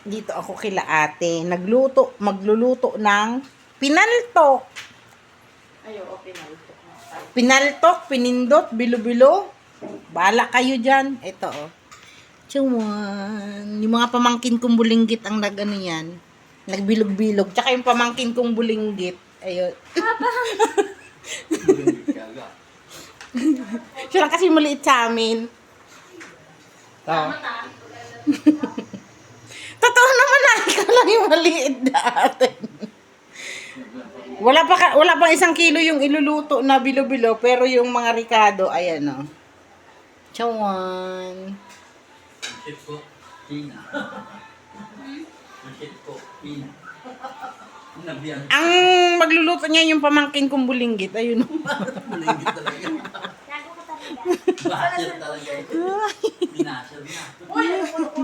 Dito ako kila ate. Magluluto ng pinaltok. Ay, oo, pinaltok na. Pinaltok, pinindot, bilo-bilo. Bahala kayo dyan. Ito, oh. Chuwan. Yung mga pamangkin kong bulinggit ang nag-ano yan. Nagbilog-bilog. Tsaka yung pamangkin kong bulinggit. Ayun. Siya lang kasi maliit sa amin. Oh. Totoo naman na. Ikaw lang yung maliit dati. Wala pang 1 kilo yung iluluto na bilo-bilo. Pero yung mga ricado, ayan o. Chawan. Shit ko, Pina. Shit ko, Pina. Ang magluluto niya yung pamangkin kong bulinggit. Ayun o. Malingit talaga. Basher talaga ito. Pinasher na. Uy, ano ko